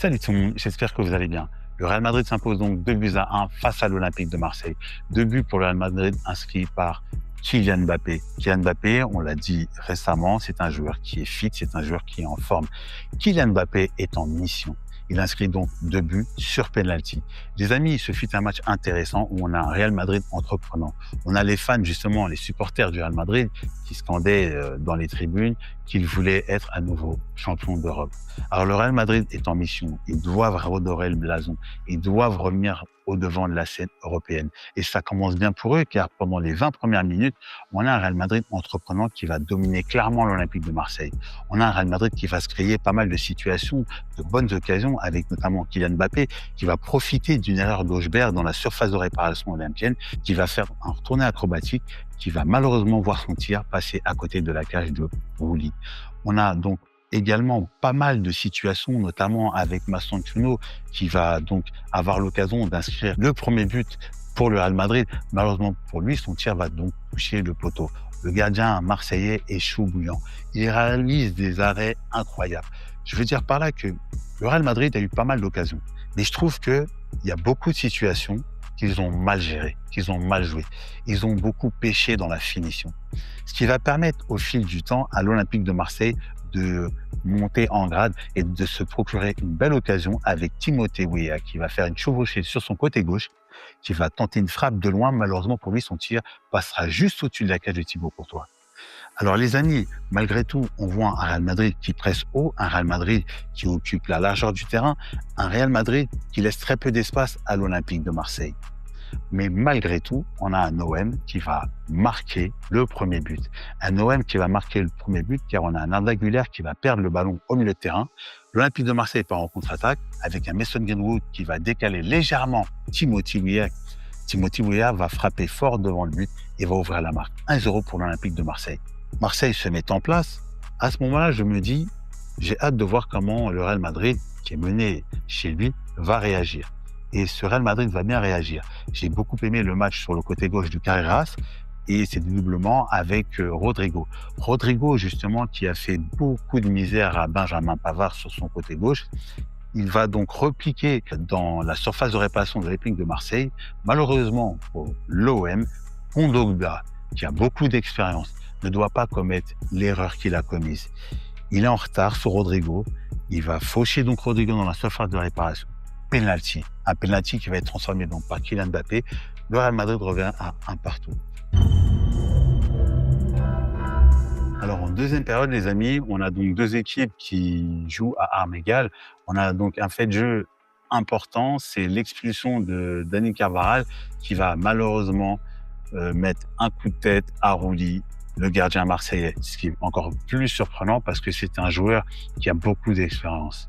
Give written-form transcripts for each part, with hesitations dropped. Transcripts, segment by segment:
Salut tout le monde, j'espère que vous allez bien. Le Real Madrid s'impose donc 2 buts à 1 face à l'Olympique de Marseille. 2 buts pour le Real Madrid inscrits par Kylian Mbappé. Kylian Mbappé, on l'a dit récemment, c'est un joueur qui est fit, c'est un joueur qui est en forme. Kylian Mbappé est en mission. Il inscrit donc 2 buts sur penalty. Les amis, ce fut un match intéressant où on a un Real Madrid entreprenant. On a les fans, justement, les supporters du Real Madrid qui scandaient dans les tribunes qu'ils voulaient être à nouveau champions d'Europe. Alors le Real Madrid est en mission. Ils doivent redorer le blason. Ils doivent revenir au devant de la scène européenne. Et ça commence bien pour eux, car pendant les 20 premières minutes, on a un Real Madrid entreprenant qui va dominer clairement l'Olympique de Marseille. On a un Real Madrid qui va se créer pas mal de situations, de bonnes occasions, avec notamment Kylian Mbappé, qui va profiter d'une erreur d'Auchberg dans la surface de réparation olympienne, qui va faire un retourné acrobatique, qui va malheureusement voir son tir passer à côté de la cage de Rouli. On a donc également pas mal de situations, notamment avec Massanciuno, qui va donc avoir l'occasion d'inscrire le premier but pour le Real Madrid. Malheureusement pour lui, son tir va donc toucher le poteau. Le gardien marseillais est chaud bouillant. Il réalise des arrêts incroyables. Je veux dire par là que le Real Madrid a eu pas mal d'occasions. Mais je trouve qu'il y a beaucoup de situations qu'ils ont mal gérées, qu'ils ont mal jouées. Ils ont beaucoup péché dans la finition. Ce qui va permettre au fil du temps à l'Olympique de Marseille de monter en grade et de se procurer une belle occasion avec Timothée Weah qui va faire une chevauchée sur son côté gauche, qui va tenter une frappe de loin. Malheureusement pour lui, son tir passera juste au-dessus de la cage de Thibaut Courtois. Alors les amis, malgré tout, on voit un Real Madrid qui presse haut, un Real Madrid qui occupe la largeur du terrain, un Real Madrid qui laisse très peu d'espace à l'Olympique de Marseille. Mais malgré tout, on a un OM qui va marquer le premier but. Un OM qui va marquer le premier but car on a un Arda Güler qui va perdre le ballon au milieu de terrain. L'Olympique de Marseille part en contre-attaque avec un Mason Greenwood qui va décaler légèrement Timothée Weah. Timothée Weah va frapper fort devant le but et va ouvrir la marque. 1-0 pour l'Olympique de Marseille. Marseille se met en place. À ce moment-là, je me dis, j'ai hâte de voir comment le Real Madrid, qui est mené chez lui, va réagir. Et ce Real Madrid va bien réagir. J'ai beaucoup aimé le match sur le côté gauche du Carreras et c'est doublement avec Rodrigo. Rodrigo, justement, qui a fait beaucoup de misère à Benjamin Pavard sur son côté gauche. Il va donc repliquer dans la surface de réparation de l'Olympique de Marseille. Malheureusement pour l'OM, Kondogbia, qui a beaucoup d'expérience, ne doit pas commettre l'erreur qu'il a commise. Il est en retard sur Rodrigo. Il va faucher donc Rodrigo dans la surface de réparation. Penalty. Un penalty qui va être transformé donc par Kylian Mbappé. Le Real Madrid revient à 1-1. Alors en deuxième période, les amis, on a donc deux équipes qui jouent à armes égales. On a donc un fait de jeu important, c'est l'expulsion de Dani Carvajal qui va malheureusement mettre un coup de tête à Rouli, le gardien marseillais. Ce qui est encore plus surprenant parce que c'est un joueur qui a beaucoup d'expérience.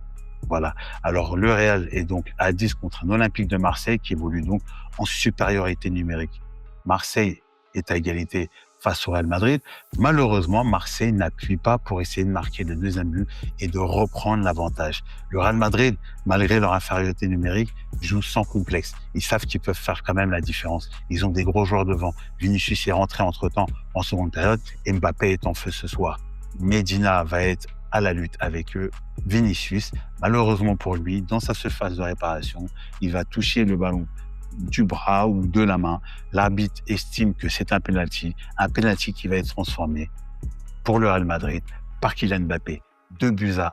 Voilà. Alors, le Real est donc à 10 contre un Olympique de Marseille qui évolue donc en supériorité numérique. Marseille est à égalité face au Real Madrid. Malheureusement, Marseille n'appuie pas pour essayer de marquer le deuxième but et de reprendre l'avantage. Le Real Madrid, malgré leur infériorité numérique, joue sans complexe. Ils savent qu'ils peuvent faire quand même la différence. Ils ont des gros joueurs devant. Vinicius est rentré entre-temps en seconde période et Mbappé est en feu ce soir. Medina va être à la lutte avec eux. Vinicius, malheureusement pour lui, dans sa surface de réparation, il va toucher le ballon du bras ou de la main. L'arbitre estime que c'est un penalty qui va être transformé pour le Real Madrid par Kylian Mbappé. 2-1.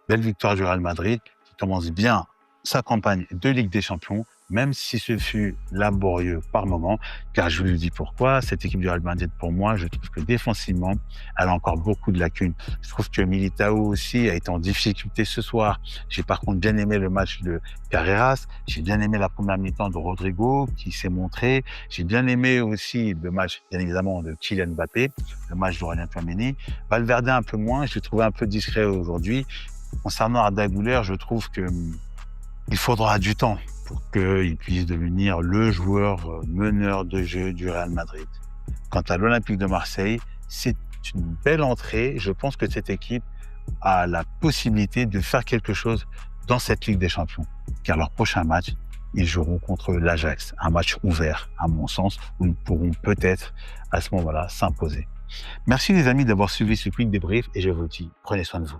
Belle victoire du Real Madrid qui commence bien sa campagne de Ligue des Champions, même si ce fut laborieux par moment, car je vous le dis pourquoi, cette équipe du Real Madrid, pour moi, je trouve que défensivement, elle a encore beaucoup de lacunes. Je trouve que Militao aussi a été en difficulté ce soir. J'ai par contre bien aimé le match de Carreras, j'ai bien aimé la première mi-temps de Rodrigo, qui s'est montré, j'ai bien aimé aussi le match, bien évidemment, de Kylian Mbappé, le match d'Aurélien Tchouaméni. Valverde un peu moins, je l'ai trouvé un peu discret aujourd'hui. Concernant Arda Güler, je trouve que il faudra du temps pour qu'il puisse devenir le joueur meneur de jeu du Real Madrid. Quant à l'Olympique de Marseille, c'est une belle entrée. Je pense que cette équipe a la possibilité de faire quelque chose dans cette Ligue des Champions. Car leur prochain match, ils joueront contre l'Ajax. Un match ouvert, à mon sens, où ils pourront peut-être, à ce moment-là, s'imposer. Merci les amis d'avoir suivi ce quick débrief et je vous dis, prenez soin de vous.